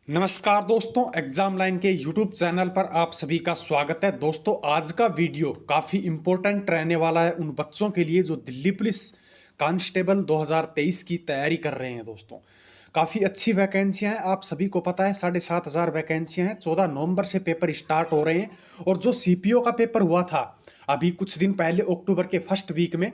नमस्कार दोस्तों, exam line के यूट्यूब चैनल पर आप सभी का स्वागत है। दोस्तों, आज का वीडियो काफ़ी इम्पोर्टेंट रहने वाला है उन बच्चों के लिए जो दिल्ली पुलिस कांस्टेबल 2023 की तैयारी कर रहे हैं। दोस्तों, काफ़ी अच्छी वैकेंसियां हैं, आप सभी को पता है। 7,500 वैकेंसियां हैं। 14 नवंबर से पेपर स्टार्ट हो रहे हैं। और जो सीपीओ का पेपर हुआ था अभी कुछ दिन पहले अक्टूबर के फर्स्ट वीक में,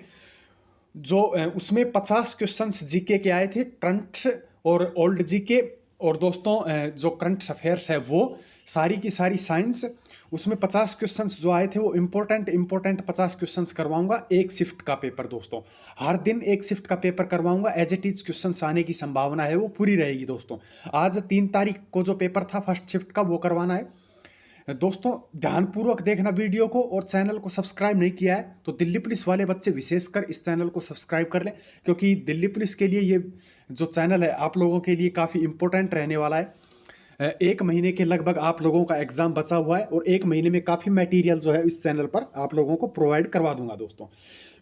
जो उसमें 50 क्वेश्चंस जीके के आए थे, करंट और ओल्ड जीके। और दोस्तों, जो करंट अफेयर्स है वो सारी की सारी साइंस, उसमें 50 क्वेश्चंस जो आए थे वो इम्पोर्टेंट 50 क्वेश्चंस करवाऊंगा। एक शिफ्ट का पेपर दोस्तों, हर दिन एक शिफ्ट का पेपर करवाऊंगा। एज इट इज क्वेश्चंस आने की संभावना है वो पूरी रहेगी। दोस्तों, आज 3 तारीख को जो पेपर था फर्स्ट शिफ्ट का वो करवाना है। दोस्तों, ध्यानपूर्वक देखना वीडियो को, और चैनल को सब्सक्राइब नहीं किया है तो दिल्ली पुलिस वाले बच्चे विशेषकर इस चैनल को सब्सक्राइब कर लें, क्योंकि दिल्ली पुलिस के लिए ये जो चैनल है आप लोगों के लिए काफ़ी इंपॉर्टेंट रहने वाला है। 1 महीने के लगभग आप लोगों का एग्जाम बचा हुआ है, और 1 महीने में काफ़ी मटेरियल जो है इस चैनल पर आप लोगों को प्रोवाइड करवा दूंगा। दोस्तों,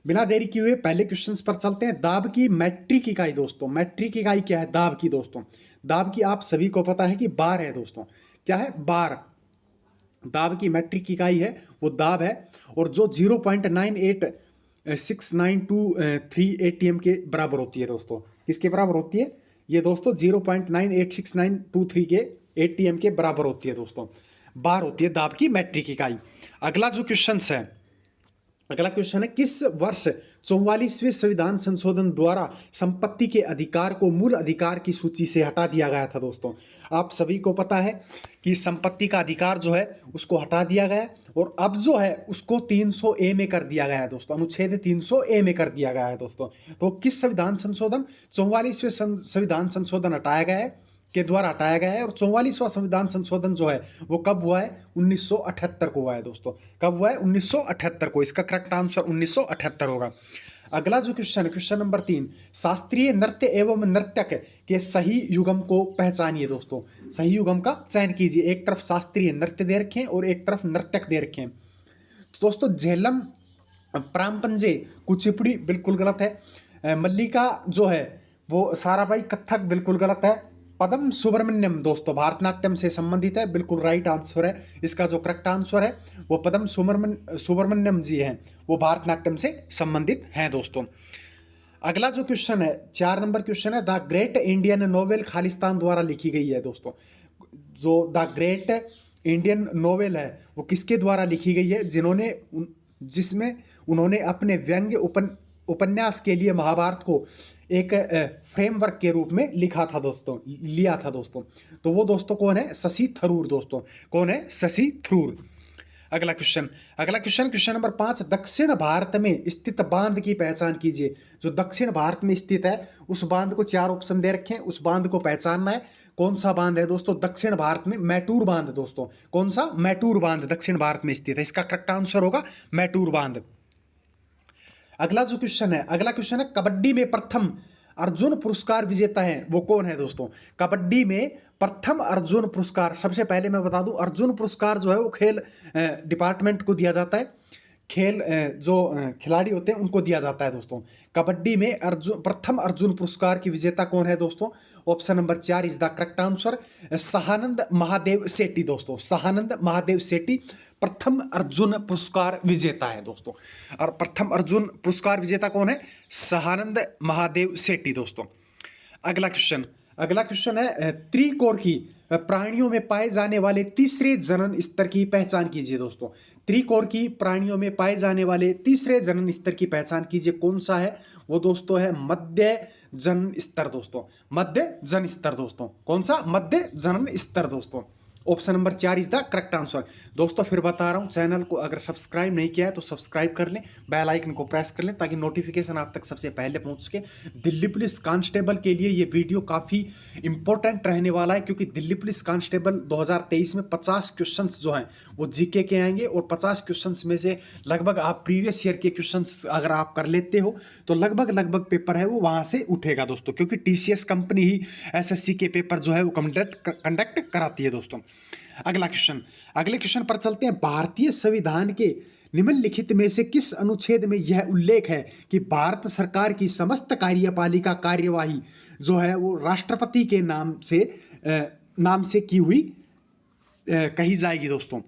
बिना देरी किए हुए पहले क्वेश्चंस पर चलते हैं। दाब की मैट्रिक इकाई। दोस्तों, मैट्रिक इकाई क्या है? दाब की। दोस्तों, दाब की आप सभी को पता है कि बार है। दोस्तों, क्या है? बार। दाब की मैट्रिक इकाई है वो दाब है, और जो 0.986923 एटीएम के बराबर होती है। दोस्तों, किसके बराबर होती है ये? दोस्तों, 0.986923 के एटीएम के बराबर होती है। दोस्तों, बार होती है दाब की मैट्रिक इकाई। अगला जो क्वेश्चन है, अगला क्वेश्चन है, किस वर्ष 44वें संविधान संशोधन द्वारा संपत्ति के अधिकार को मूल अधिकार की सूची से हटा दिया गया था? दोस्तों, आप सभी को पता है कि संपत्ति का अधिकार जो है उसको हटा दिया गया है, और अब जो है उसको 300A में कर दिया गया है। दोस्तों, अनुच्छेद 300A में कर दिया गया है। दोस्तों, तो किस संविधान संशोधन? 44वें संविधान संशोधन हटाया गया है, के द्वारा हटाया गया है। और 44वां संविधान संशोधन जो है वो कब हुआ है? 1978 को हुआ है। दोस्तों, कब हुआ है? 1978 को। इसका करेक्ट आंसर 1978 होगा। अगला जो क्वेश्चन है, क्वेश्चन नंबर 3, शास्त्रीय नृत्य एवं नर्तक के सही युगम को पहचानिए। दोस्तों, सही युगम का चयन कीजिए। एक तरफ शास्त्रीय नृत्य दे रखे हैं और एक तरफ नर्तक दे रखे हैं। तो दोस्तों, झेलम, प्रामपंजे, कुचिपुड़ी बिल्कुल गलत है। मल्लिका जो है वो साराबाई कथक बिल्कुल गलत है। पदम सुब्रमण्यम दोस्तों भारतनाट्यम से संबंधित है, बिल्कुल राइट आंसर है। इसका जो करेक्ट आंसर है वो पदम सुब्रमण्यम जी हैं, वो भारतनाट्यम से संबंधित हैं। दोस्तों, अगला जो क्वेश्चन है, 4 नंबर क्वेश्चन है, the great Indian novel Khalistan द्वारा लिखी गई है। दोस्तों, जो द ग्रेट इंडियन नोवेल है वो किसके द्वारा लिखी गई है? जिसमें उन्होंने अपने व्यंग्य उपन्यास के लिए महाभारत को एक फ्रेमवर्क के रूप में लिखा था। दोस्तों, लिया था। दोस्तों, तो वो दोस्तों कौन है? शशि थरूर। दोस्तों, कौन है? शशि थरूर। अगला क्वेश्चन, क्वेश्चन नंबर 5, दक्षिण भारत में स्थित बांध की पहचान कीजिए। जो दक्षिण भारत में स्थित है उस बांध को 4 ऑप्शन दे रखे हैं, उस बांध को पहचानना है। कौन सा बांध है? दोस्तों, दक्षिण भारत में मैटूर बांध। दोस्तों, कौन सा? मैटूर बांध दक्षिण भारत में स्थित है। इसका करेक्ट आंसर होगा मैटूर बांध। अगला जो क्वेश्चन है, कबड्डी में प्रथम अर्जुन पुरस्कार विजेता है वो कौन है? दोस्तों, कबड्डी में प्रथम अर्जुन पुरस्कार, सबसे पहले मैं बता दूं, अर्जुन पुरस्कार जो है वो खेल डिपार्टमेंट को दिया जाता है। खेल जो खिलाड़ी होते हैं उनको दिया जाता है। दोस्तों, कबड्डी में प्रथम अर्जुन पुरस्कार की विजेता कौन है? दोस्तों, option number 4 is the correct answer, Sahanand Mahadev Sethi. दोस्तों, सहानंद महादेव सेठी प्रथम अर्जुन पुरस्कार विजेता है। दोस्तों, और प्रथम अर्जुन पुरस्कार विजेता कौन है? सहानंद महादेव सेठी। दोस्तों, अगला क्वेश्चन है, त्रिकोर्की प्राणियों में पाए जाने वाले तीसरे जनन स्तर की पहचान कीजिए। दोस्तों, त्रिकोर्की प्राणियों में पाए जाने वाले तीसरे जनन स्तर की पहचान कीजिए। कौन सा है वो? दोस्तों, है मध्य जनन स्तर। दोस्तों, मध्य जन स्तर। दोस्तों, कौन सा? मध्य जनन स्तर। दोस्तों, option number 4 is the correct answer. दोस्तों, फिर बता रहा हूं, चैनल को अगर सब्सक्राइब नहीं किया है तो सब्सक्राइब कर लें, बेल आइकन को प्रेस कर लें ताकि नोटिफिकेशन आप तक सबसे पहले पहुंच सके। दिल्ली पुलिस कांस्टेबल के लिए ये वीडियो काफ़ी इंपॉर्टेंट रहने वाला है, क्योंकि दिल्ली पुलिस कांस्टेबल 2023 में 50 क्वेश्चंस जो हैं वो जीके के आएंगे, और 50 क्वेश्चंस में से लगभग आप प्रीवियस ईयर के क्वेश्चंस अगर आप कर लेते हो तो लगभग पेपर है वो वहाँ से उठेगा। दोस्तों, क्योंकि टीसीएस कंपनी ही एसएससी के पेपर जो है वो कंडक्ट कराती है। दोस्तों, अगले क्वेश्चन पर चलते हैं। भारतीय संविधान के निम्नलिखित में से किस अनुच्छेद में यह उल्लेख है कि भारत सरकार की समस्त कार्यपालिका कार्यवाही जो है वो राष्ट्रपति के नाम से नाम से की हुई कही जाएगी दोस्तों,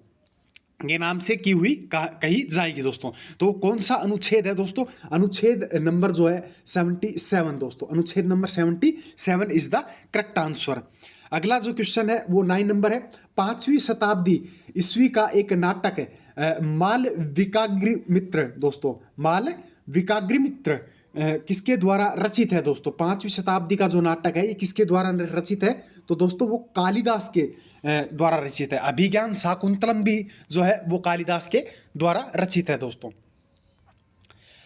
ये नाम से की हुई कही जाएगी दोस्तों। तो कौन सा अनुच्छेद है दोस्तों? अनुच्छेद नंबर जो है 77 दोस्तों, अनुच्छेद number 77 is the correct answer. अगला जो क्वेश्चन है वो 9 नंबर है। 5वीं शताब्दी ईस्वी का एक नाटक है माल विकाग्निमित्र दोस्तों, माल विकाग्निमित्र किसके द्वारा रचित है दोस्तों? 5वीं शताब्दी का जो नाटक है ये किसके द्वारा रचित है? तो दोस्तों वो कालिदास के द्वारा रचित है। अभिज्ञान शाकुंतलम भी जो है वो कालिदास के द्वारा रचित है दोस्तों।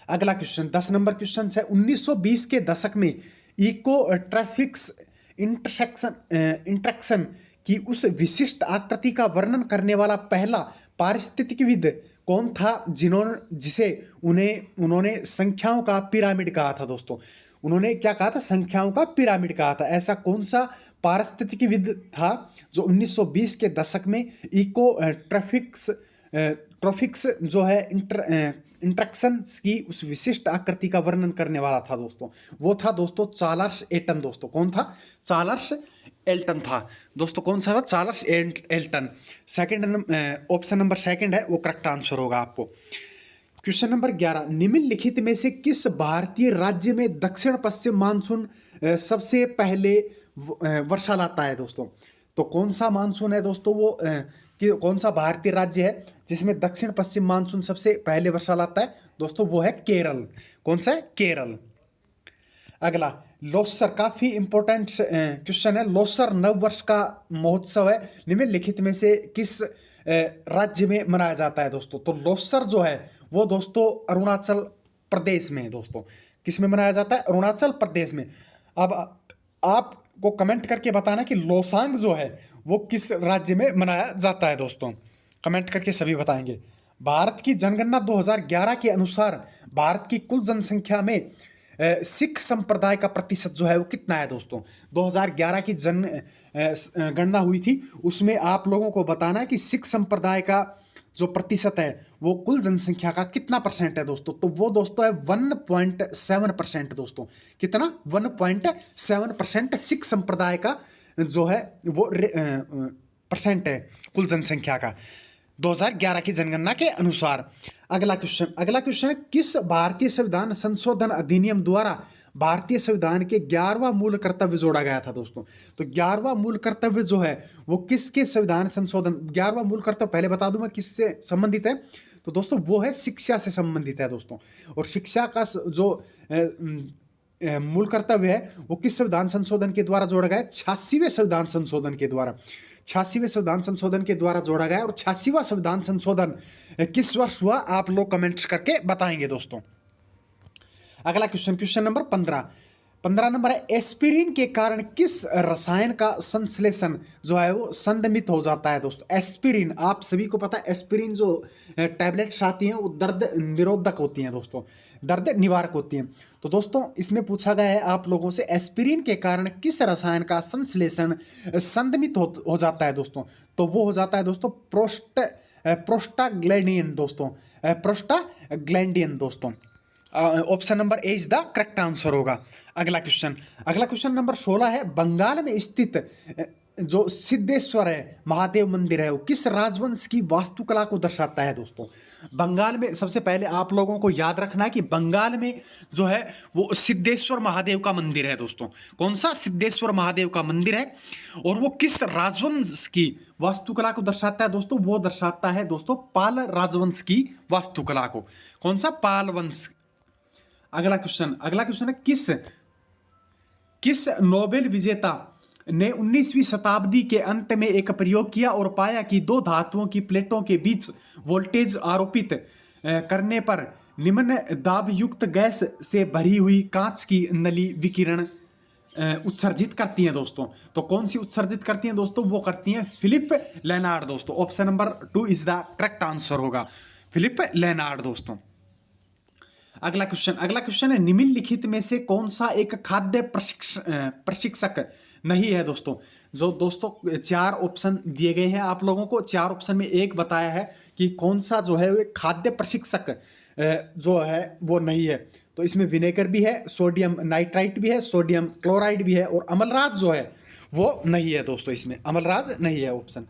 अगला क्वेश्चन 10 नंबर क्वेश्चन है। 1920 के दशक में इको ट्रैफिक्स इंटरेक्शन की उस विशिष्ट आकृति का वर्णन करने वाला पहला पारिस्थितिकीविद कौन था जिसे उन्होंने संख्याओं का पिरामिड कहा था दोस्तों? उन्होंने क्या कहा था? संख्याओं का पिरामिड कहा था। ऐसा कौन सा पारिस्थितिकीविद था जो 1920 के दशक में इको ट्रॉफिक्स जो है इंट्रैक्शन की उस विशिष्ट आकृति का वर्णन करने वाला था दोस्तों? वो था दोस्तों चार्ल्स एल्टन दोस्तों। कौन था? चार्ल्स एल्टन था दोस्तों। कौन सा था? Charles Elton. Second option number second है वो करेक्ट आंसर होगा आपको। क्वेश्चन नंबर 11, निम्नलिखित में से किस भारतीय राज्य में दक्षिण पश्चिम मानसून सबसे पहले वर्षा लाता है दोस्तों? तो कौन सा मानसून है दोस्तों वो कौन सा भारतीय राज्य है जिसमें दक्षिण पश्चिम मानसून सबसे पहले वर्षा लाता है दोस्तों? वो है केरल। कौन सा है? केरल। अगला लोसर, काफी इंपॉर्टेंट क्वेश्चन है। लोसर नववर्ष का महोत्सव है निम्नलिखित में से किस राज्य में मनाया जाता है दोस्तों? तो लोसर जो है वो दोस्तों अरुणाचल प्रदेश में है दोस्तों। किस में मनाया जाता है? अरुणाचल प्रदेश में। अब आपको कमेंट करके बताना कि लोसांग जो है वो किस राज्य में मनाया जाता है दोस्तों। कमेंट करके सभी बताएंगे। भारत की जनगणना 2011 के अनुसार भारत की कुल जनसंख्या में सिख संप्रदाय का प्रतिशत जो है वो कितना है दोस्तों? 2011 की गणना हुई थी, उसमें आप लोगों को बताना है कि सिख संप्रदाय का जो प्रतिशत है वो कुल जनसंख्या का कितना परसेंट है दोस्तों? तो वो दोस्तों है 1.7% दोस्तों। कितना? 1.7% सिख संप्रदाय का जो है वो परसेंट है कुल जनसंख्या का 2011 की जनगणना के अनुसार। अगला क्वेश्चन है, किस भारतीय संविधान संशोधन अधिनियम द्वारा भारतीय संविधान के 11वां मूल कर्तव्य जोड़ा गया था दोस्तों? तो 11वां मूल कर्तव्य जो है वो किसके संविधान संशोधन 11वां मूल कर्तव्य पहले बता दूं मैं किससे संबंधित है? तो दोस्तों वो है शिक्षा से संबंधित है दोस्तों। और शिक्षा का जो मूल कर्तव्य है वो किस संविधान संशोधन के द्वारा जोड़ा गया है? 86वें संविधान संशोधन के द्वारा। 86वें संविधान संशोधन के द्वारा जोड़ा गया। और 86वां संविधान संशोधन किस वर्ष हुआ? आप लोग कमेंट्स करके बताएंगे दोस्तों। अगला क्वेश्चन नंबर 15 नंबर है, एस्पिरिन के कारण किस रसायन का संश्लेषण जो है वो संदमित हो जाता है दोस्तों? एस्पिरिन, आप सभी को पता है एस्पिरिन जो टैबलेट्स आती हैं वो दर्द निरोधक होती हैं दोस्तों, दर्द निवारक होती हैं। तो दोस्तों इसमें पूछा गया है आप लोगों से एस्पिरिन के कारण किस रसायन का संश्लेषण संदमित हो जाता है दोस्तों? तो वो हो जाता है दोस्तों प्रोस्टाग्लैंडिन दोस्तों, प्रोस्टाग्लैंडिन दोस्तों। Option number A is the correct answer होगा। अगला क्वेश्चन नंबर 16 है, बंगाल में स्थित जो सिद्धेश्वर है महादेव मंदिर है वो किस राजवंश की वास्तुकला को दर्शाता है दोस्तों? बंगाल में सबसे पहले आप लोगों को याद रखना है कि बंगाल में जो है वो सिद्धेश्वर महादेव का मंदिर है दोस्तों। कौन सा? सिद्धेश्वर महादेव का मंदिर है। और वो किस राजवंश की वास्तुकला को दर्शाता है दोस्तों? वो दर्शाता है दोस्तों पाल राजवंश की वास्तुकला को। कौन सा? पाल वंश। अगला क्वेश्चन है, किस नोबेल विजेता ने 19वीं शताब्दी के अंत में एक प्रयोग किया और पाया कि दो धातुओं की प्लेटों के बीच वोल्टेज आरोपित करने पर निम्न दाब युक्त गैस से भरी हुई कांच की नली विकिरण उत्सर्जित करती हैं दोस्तों? तो कौन सी उत्सर्जित करती हैं दोस्तों? वो करती हैं फिलिप लेनार्ड दोस्तों। Option number 2 is the correct answer होगा, फिलिप लेनार्ड दोस्तों। अगला क्वेश्चन है, निम्नलिखित में से कौन सा एक खाद्य प्रशिक्षक नहीं है दोस्तों? जो दोस्तों 4 ऑप्शन दिए गए हैं आप लोगों को, 4 ऑप्शन में एक बताया है कि कौन सा जो है वो खाद्य प्रशिक्षक जो है वो नहीं है। तो इसमें विनेगर भी है, सोडियम नाइट्राइट भी है, सोडियम क्लोराइड भी है और अमलराज जो है वो नहीं है दोस्तों, इसमें अमलराज नहीं है ऑप्शन।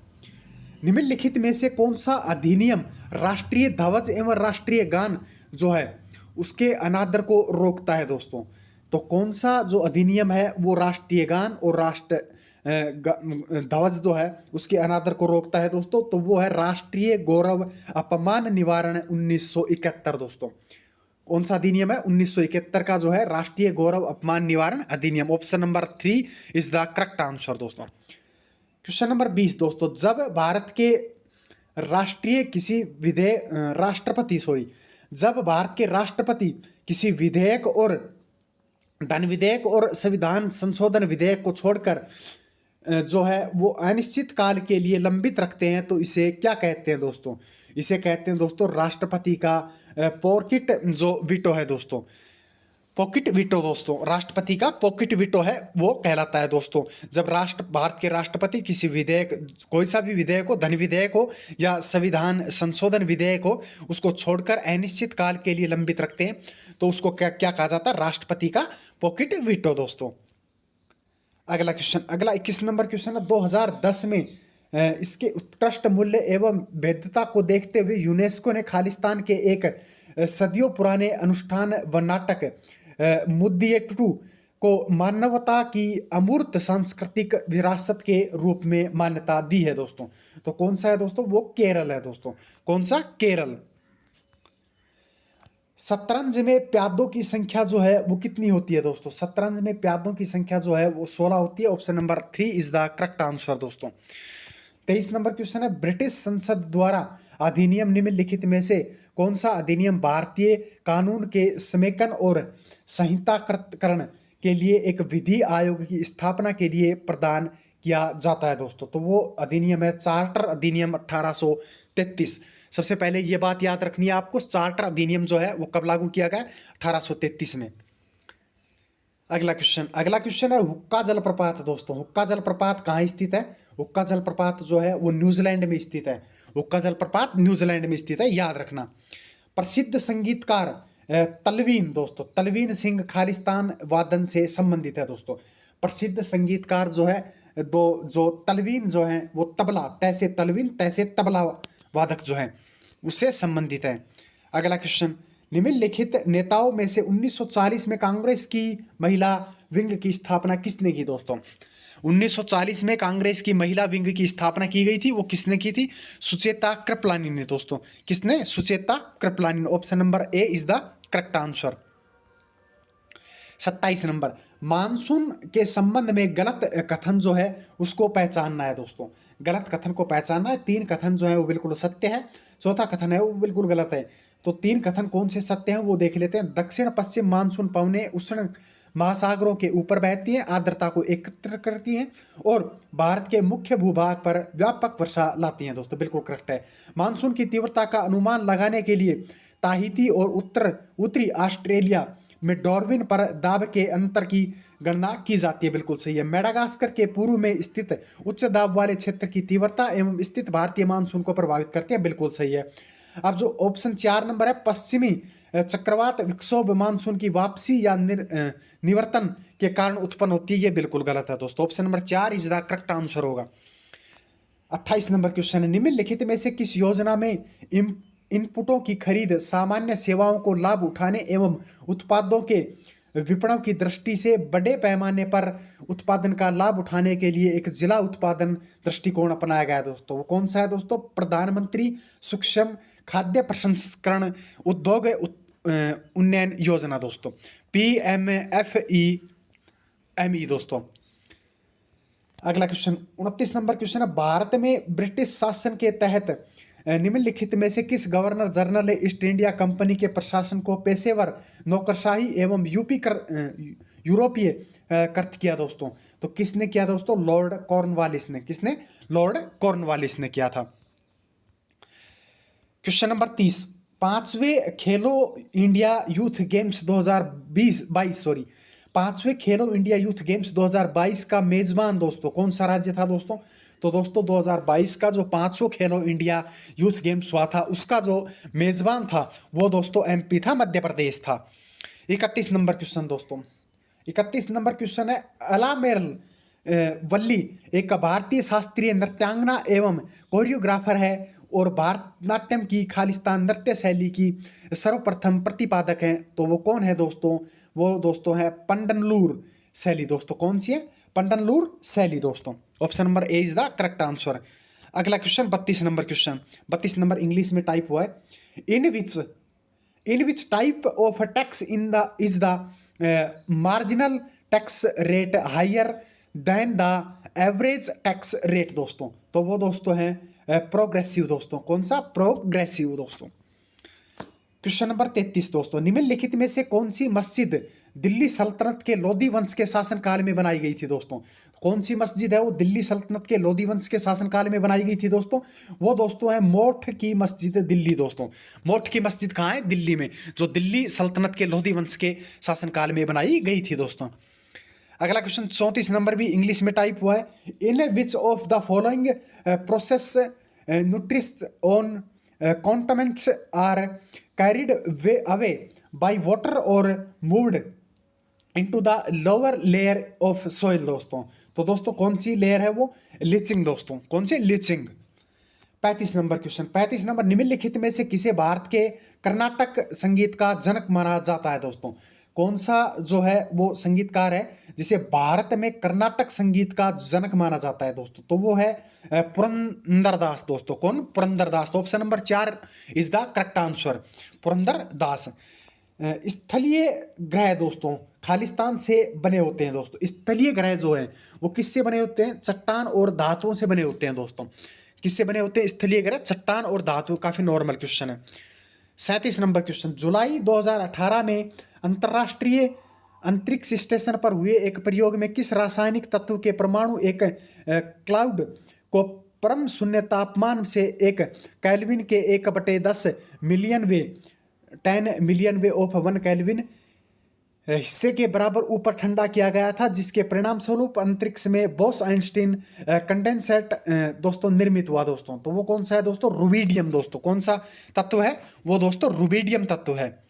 निम्नलिखित में से कौन सा अधिनियम राष्ट्रीय ध्वज एवं राष्ट्रीय गान जो है उसके अनादर को रोकता है दोस्तों? तो कौन सा जो अधिनियम है वो राष्ट्रीय गान और ध्वज जो है उसके अनादर को रोकता है दोस्तों? तो वो है राष्ट्रीय गौरव अपमान निवारण 1971 दोस्तों। कौन सा अधिनियम है? 1971 का जो है राष्ट्रीय गौरव अपमान निवारण अधिनियम। Option number 3 is the correct answer दोस्तों। क्वेश्चन नंबर 20 दोस्तों, जब भारत के राष्ट्रीय किसी विधेयक राष्ट्रपति सॉरी जब भारत के राष्ट्रपति किसी विधेयक और धन विधेयक और संविधान संशोधन विधेयक को छोड़कर जो है वो अनिश्चित काल के लिए लंबित रखते हैं तो इसे क्या कहते हैं दोस्तों? इसे कहते हैं दोस्तों राष्ट्रपति का पॉकेट जो वीटो है दोस्तों, पॉकेट वीटो दोस्तों, राष्ट्रपति का पॉकेट वीटो है वो कहलाता है दोस्तों। जब भारत के राष्ट्रपति किसी विधेयक, कोई सा भी विधेयक हो, धन विधेयक हो या संविधान संशोधन विधेयक हो, उसको छोड़कर अनिश्चित काल के लिए लंबित रखते हैं तो उसको क्या क्या कहा जाता है? राष्ट्रपति का पॉकेट वीटो दोस्तों। अगला क्वेश्चन, अगला 21 नंबर क्वेश्चन है, 2010 में इसके उत्कृष्ट मूल्य एवं वैधता को देखते हुए यूनेस्को ने खालिस्तान के एक सदियों पुराने अनुष्ठान व नाटक मुद्दियट्टू को मानवता की अमूर्त सांस्कृतिक विरासत के रूप में मान्यता दी है दोस्तों। तो कौन सा है दोस्तों? वो केरल है दोस्तों। कौन सा? केरल। शतरंज में प्यादों की संख्या जो है वो कितनी होती है दोस्तों? शतरंज में प्यादों की संख्या जो है वो 16 होती है। Option number 3 is the correct answer दोस्तों। 23 नंबर क्वेश्चन है, ब्रिटिश संसद द्वारा अधिनियम निम्नलिखित में से कौन सा अधिनियम भारतीय कानून के समेकन और संहिताकरण के लिए एक विधि आयोग की स्थापना के लिए प्रदान किया जाता है दोस्तों? तो वो अधिनियम है चार्टर अधिनियम 1833। सबसे पहले ये बात याद रखनी है आपको, चार्टर अधिनियम जो है वो कब लागू किया गया? 1833 में। अगला क्वेश्चन है हुक्का जलप्रपात दोस्तों। हुक्का जलप्रपात कहाँ स्थित है? हुक्का जलप्रपात जो है वो न्यूजीलैंड में स्थित है। हुक्का जलप्रपात न्यूजीलैंड में स्थित है, याद रखना। प्रसिद्ध संगीतकार तलवीन दोस्तों, तलवीन सिंह खालिस्तान वादन से संबंधित है दोस्तों। प्रसिद्ध संगीतकार जो है जो तलवीन जो है वो तबला, तैसे तलवीन तैसे तबला वादक जो है उससे संबंधित है। अगला क्वेश्चन, निम्नलिखित नेताओं में से 1940 में कांग्रेस की महिला विंग की स्थापना किसने की दोस्तों? 1940 में कांग्रेस की महिला विंग की स्थापना की गई थी, वो किसने की थी? सुचेता कृपलानी ने दोस्तों। किसने? Sucheta Kripalani. Option number A is the correct answer. 27 number, monsoon के संबंध में गलत कथन जो है उसको पहचानना है दोस्तों। गलत कथन को पहचानना है। 3 कथन जो है वो बिल्कुल सत्य है, चौथा कथन है वो बिल्कुल गलत है। तो 3 कथन कौन से सत्य हैं वो देख लेते हैं। दक्षिण पश्चिम मानसून पवनें उष्ण महासागरों के ऊपर बहती हैं, आर्द्रता को एकत्र करती हैं और भारत के मुख्य भूभाग पर व्यापक वर्षा लाती हैं दोस्तों, बिल्कुल करेक्ट है। मानसून की तीव्रता का अनुमान लगाने के लिए ताहिती और उत्तरी ऑस्ट्रेलिया में डार्विन पर दाब के अंतर की गणना की जाती है, बिल्कुल सही है। मेडागास्कर के पूर्व में स्थित उच्च दाब वाले क्षेत्र की तीव्रता एवं स्थित भारतीय मानसून को प्रभावित करते हैं, बिल्कुल सही है। अब जो ऑप्शन 4 नंबर है, पश्चिमी चक्रवात विक्षोभ मानसून की वापसी या निवर्तन के कारण उत्पन्न होती है, ये बिल्कुल गलत है दोस्तों। Option number 4 is the correct answer होगा। 28 नंबर क्वेश्चन है, निम्नलिखित में से किस योजना में इनपुटों की खरीद सामान्य सेवाओं को लाभ उठाने एवं उत्पादों के विपणन की दृष्टि से बड़े पैमाने पर उत्पादन का लाभ उठाने के लिए एक जिला उत्पादन दृष्टिकोण अपनाया गया है दोस्तों? वो कौन सा है दोस्तों? प्रधानमंत्री सूक्ष्म खाद्य प्रसंस्करण उद्योग उन्नयन योजना दोस्तों, PMFEME दोस्तों। अगला क्वेश्चन 29 नंबर क्वेश्चन है, भारत में ब्रिटिश शासन के तहत निम्नलिखित में से किस गवर्नर जनरल ने ईस्ट इंडिया कंपनी के प्रशासन को पेशेवर नौकरशाही एवं यूरोपीय कृत किया दोस्तों? तो किसने किया दोस्तों? लॉर्ड कॉर्नवालिस ने। किसने? लॉर्ड कॉर्नवालिस ने किया था। क्वेश्चन नंबर 30, 5वें खेलो इंडिया यूथ गेम्स 5वें खेलो इंडिया यूथ गेम्स 2022 का मेजबान दोस्तों कौन सा राज्य था दोस्तों? तो दोस्तों 2022 का जो 5वां खेलो इंडिया यूथ गेम्स हुआ था उसका जो मेजबान था वो दोस्तों MP था, मध्य प्रदेश था। 31 नंबर क्वेश्चन दोस्तों, 31 नंबर क्वेश्चन है, अला मेरल वल्ली एक भारतीय शास्त्रीय नृत्यांगना एवं कोरियोग्राफर है और भारतनाट्यम की खालिस्तान नृत्य शैली की सर्वप्रथम प्रतिपादक हैं। तो वो कौन है दोस्तों? वो दोस्तों है पंडनलूर शैली। दोस्तों कौन सी है? पंडनलूर शैली दोस्तों। Option number A is the correct answer. अगला क्वेश्चन 32 नंबर क्वेश्चन, 32 नंबर इंग्लिश में टाइप हुआ है। In which type of tax in the is the marginal tax rate higher than the average tax rate दोस्तों। तो वो दोस्तों है प्रोग्रेसिव दोस्तों। कौन सा? प्रोग्रेसिव दोस्तों। क्वेश्चन नंबर 33 दोस्तों, निम्नलिखित में से कौन सी मस्जिद दिल्ली सल्तनत के लोधी वंश के शासनकाल में बनाई गई थी दोस्तों? कौन सी मस्जिद है वो दिल्ली सल्तनत के लोधी वंश के शासनकाल में बनाई गई थी दोस्तों? वो दोस्तों है मोठ की मस्जिद दिल्ली दोस्तों। मोठ की मस्जिद कहाँ है? दिल्ली में, जो दिल्ली सल्तनत के लोधी वंश के शासनकाल में बनाई गई थी दोस्तों। अगला क्वेश्चन 34 नंबर भी इंग्लिश में टाइप हुआ है। In which of the following process nutrients on contaminants are carried away by water और moved into the lower layer of soil दोस्तों। तो दोस्तों कौन सी लेयर है वो? लीचिंग दोस्तों। कौन सी? लीचिंग। 35 नंबर क्वेश्चन, 35 नंबर, निम्नलिखित में से किसे भारत के कर्नाटक संगीत का जनक माना जाता है दोस्तों? कौन सा जो है वो संगीतकार है जिसे भारत में कर्नाटक संगीत का जनक माना जाता है दोस्तों? तो वो है पुरंदरदास दोस्तों। कौन? पुरंदरदास। तो option number 4 is the correct answer, Purandara Dasa. स्थलीय ग्रह दोस्तों खालिस्तान से बने होते हैं दोस्तों। स्थलीय ग्रह जो है वो किससे बने होते हैं? चट्टान और धातुओं से बने होते हैं दोस्तों। किससे बने होते हैं स्थलीय ग्रह? चट्टान और धातु। काफी नॉर्मल क्वेश्चन है। 37 नंबर क्वेश्चन, जुलाई 2018 में अंतरराष्ट्रीय अंतरिक्ष स्टेशन पर हुए एक प्रयोग में किस रासायनिक तत्व के परमाणु एक क्लाउड को परम शून्य तापमान से 1 केल्विन के 1/10 मिलियनवे 10 मिलियनवे ऑफ 1 केल्विन हिस्से के बराबर ऊपर ठंडा किया गया था, जिसके परिणाम स्वरूप अंतरिक्ष में बोस आइंस्टीन कंडेंसेट दोस्तों निर्मित हुआ दोस्तों। तो वो कौन सा है दोस्तों? रुबिडियम दोस्तों। कौन सा तत्व है वो दोस्तों? रुबिडियम तत्व है।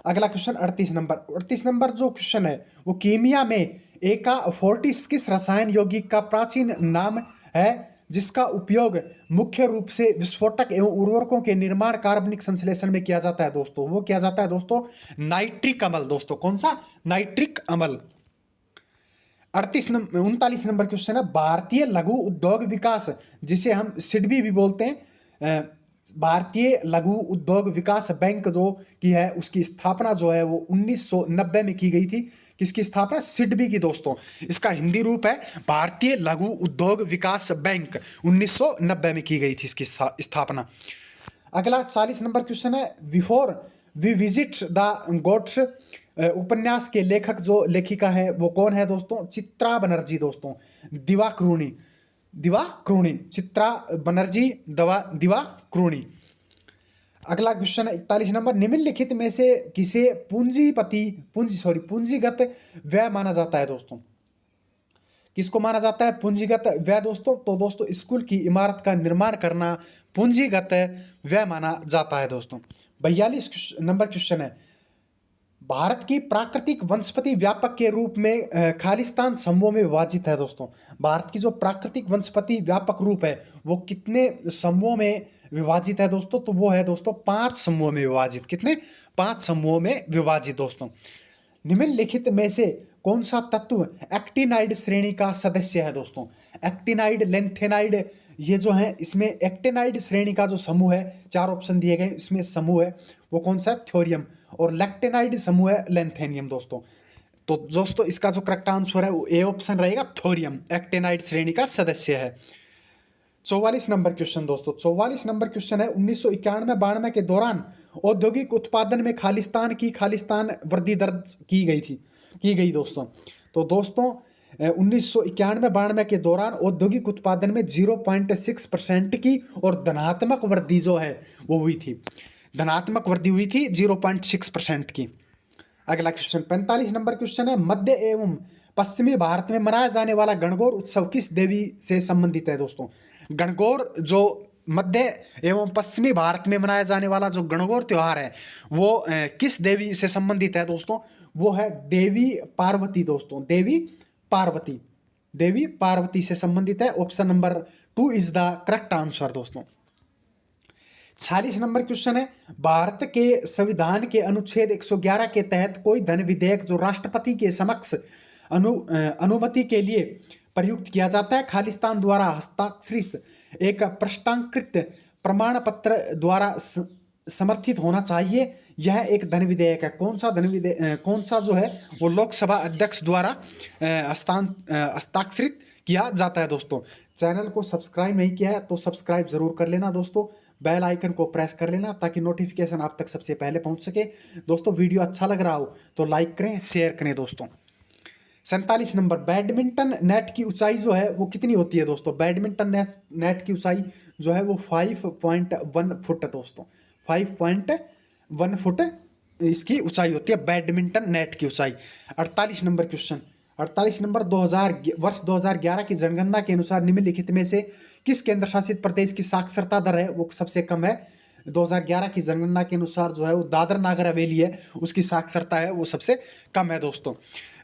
अगला क्वेश्चन 38 नंबर, 38 नंबर जो क्वेश्चन है वो कीमिया में एका फोर्टिस किस रसायन यौगिक का प्राचीन नाम है जिसका उपयोग मुख्य रूप से विस्फोटक एवं उर्वरकों के निर्माण कार्बनिक संश्लेषण में किया जाता है दोस्तों? वो किया जाता है दोस्तों नाइट्रिक अम्ल दोस्तों। कौन सा? नाइट्रिक अम्ल। 39 नंबर क्वेश्चन है, भारतीय लघु उद्योग विकास जिसे हम सिडबी भी बोलते हैं, भारतीय लघु उद्योग विकास बैंक जो की है उसकी स्थापना जो है वो 1990 में की गई थी। किसकी स्थापना? सिडबी की दोस्तों। इसका हिंदी रूप है भारतीय लघु उद्योग विकास बैंक। 1990 में की गई थी इसकी स्थापना। अगला 40 नंबर क्वेश्चन है, before we visit the gods उपन्यास के लेखक जो लेखिका है वो कौन है दोस्तों? चित्रा बनर्जी दोस्तों। दिवाकृणी, दिवाकृणी, चित्रा बनर्जी, दिवाकृणी। अगला क्वेश्चन है 41 नंबर, निम्नलिखित में से किसे पूंजीगत व्यय माना जाता है दोस्तों? किसको माना जाता है पूंजीगत व्यय दोस्तों? तो दोस्तों स्कूल की इमारत का निर्माण करना पूंजीगत व्यय माना जाता है दोस्तों। 42 नंबर क्वेश्चन है, भारत की प्राकृतिक वनस्पति व्यापक के रूप में खालिस्तान समूहों में विभाजित है दोस्तों। भारत की जो प्राकृतिक वनस्पति व्यापक रूप है वो कितने समूहों में विभाजित है दोस्तों? तो वो है दोस्तों 5 समूहों में विभाजित। कितने? 5 समूहों में विभाजित दोस्तों। निम्नलिखित में से कौन सा तत्व एक्टिनाइड श्रेणी का सदस्य है दोस्तों? एक्टिनाइड, लेंथेनाइड, ये जो है इसमें एक्टिनाइड श्रेणी का जो समूह है, 4 ऑप्शन दिए गए इसमें समूह है वो कौन सा है? थ्योरियम। और लैक्टेनाइड समूह है लेंथेनियम दोस्तों। तो दोस्तों इसका जो करेक्ट आंसर है वो ए ऑप्शन रहेगा, थोरियम एक्टिनाइड श्रेणी का सदस्य है। 44 नंबर क्वेश्चन दोस्तों, 44 नंबर क्वेश्चन है, 1991-92 के दौरान औद्योगिक उत्पादन में खालिस्तान वृद्धि दर्ज की गई दोस्तों। तो दोस्तों 1991-92 के दौरान औद्योगिक उत्पादन में 0.6% की और धनात्मक वृद्धि जो है वो हुई थी, धनात्मक वृद्धि हुई थी 0.6% की। अगला क्वेश्चन 45 नंबर क्वेश्चन है, मध्य एवं पश्चिमी भारत में मनाया जाने वाला गणगौर उत्सव किस देवी से संबंधित है दोस्तों? गणगौर जो मध्य एवं पश्चिमी भारत में मनाया जाने वाला जो गणगौर त्योहार है वो किस देवी से संबंधित है दोस्तों? वो है देवी पार्वती दोस्तों, देवी पार्वती। देवी पार्वती से संबंधित है। Option number 2 is the correct answer दोस्तों। 46 नंबर क्वेश्चन है, भारत के संविधान के अनुच्छेद 111 के तहत कोई धन विधेयक जो राष्ट्रपति के समक्ष अनुमति के लिए प्रयुक्त किया जाता है, खालिस्तान द्वारा हस्ताक्षरित एक प्रश्नांकृत प्रमाण पत्र द्वारा समर्थित होना चाहिए। यह एक धन विधेयक है। कौन सा धन विधेयक, कौन सा जो है वो लोकसभा अध्यक्ष द्वारा हस्ताक्षरित किया जाता है दोस्तों। चैनल को सब्सक्राइब नहीं किया है तो सब्सक्राइब जरूर कर लेना दोस्तों, बेल आइकन को प्रेस कर लेना ताकि नोटिफिकेशन आप तक सबसे पहले पहुंच सके। दोस्तों वीडियो अच्छा लग रहा हो तो लाइक करें, शेयर करें दोस्तों। 47 नंबर, बैडमिंटन नेट की ऊंचाई जो है वो कितनी होती है दोस्तों। बैडमिंटन नेट की ऊंचाई जो है वो 5.1 फुट है दोस्तों। 5.1 फुट इसकी ऊंचाई होती है बैडमिंटन नेट की ऊंचाई। 48 नंबर क्वेश्चन, 48 नंबर, वर्ष 2011 की जनगणना के अनुसार निम्नलिखित में से किस केंद्र शासित प्रदेश की साक्षरता दर है वो सबसे कम है। 2011 की जनगणना के अनुसार जो है वो दादर नागर हवेली है, उसकी साक्षरता है वो सबसे कम है दोस्तों।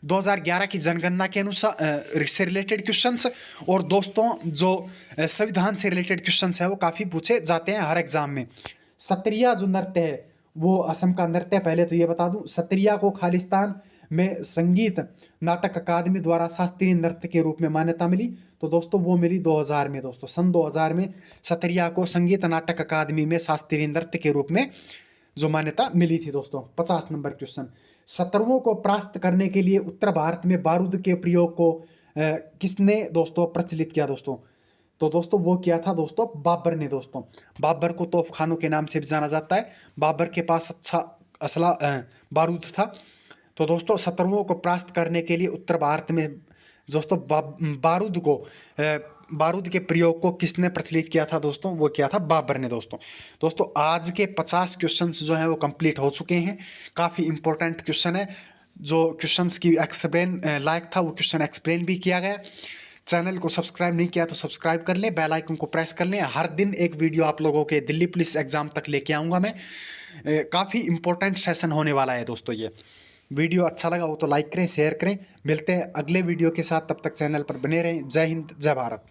2011 की जनगणना के अनुसार से रिलेटेड क्वेश्चंस और दोस्तों जो संविधान से रिलेटेड क्वेश्चंस है वो काफ़ी पूछे जाते हैं हर एग्जाम में। सत्रिया जो नृत्य है वो असम का नृत्य, पहले तो ये बता दूं, सत्रिया को खालिस्तान में संगीत नाटक अकादमी द्वारा शास्त्रीय नृत्य के रूप में मान्यता मिली। तो दोस्तों वो मिली 2000 में दोस्तों, सन 2000 में सत्रिया को संगीत नाटक अकादमी में शास्त्रीय नृत्य के रूप में जो मान्यता मिली थी दोस्तों। 50 नंबर क्वेश्चन, शत्रुओं को परास्त करने के लिए उत्तर भारत में बारूद के प्रयोग को किसने दोस्तों प्रचलित किया दोस्तों। तो दोस्तों वो किया था दोस्तों बाबर ने दोस्तों। बाबर को तोप खानों के नाम से भी जाना जाता है। बाबर के पास अच्छा असला बारूद था। तो दोस्तों शत्रुओं को परास्त करने के लिए उत्तर भारत में दोस्तों बारूद के प्रयोग को किसने प्रचलित किया था दोस्तों, वो किया था बाबर ने दोस्तों। दोस्तों आज के 50 क्वेश्चंस जो हैं वो कंप्लीट हो चुके हैं। काफ़ी इंपॉर्टेंट क्वेश्चन है, जो क्वेश्चंस की एक्सप्लेन लायक था वो क्वेश्चन एक्सप्लेन भी किया गया। चैनल को सब्सक्राइब नहीं किया तो सब्सक्राइब कर लें, बेल आइकन को प्रेस कर लें। हर दिन एक वीडियो आप लोगों के दिल्ली पुलिस एग्जाम तक लेके आऊँगा मैं। काफ़ी इंपॉर्टेंट सेशन होने वाला है दोस्तों। ये वीडियो अच्छा लगा हो तो लाइक करें, शेयर करें। मिलते हैं अगले वीडियो के साथ, तब तक चैनल पर बने रहें। जय हिंद, जय भारत।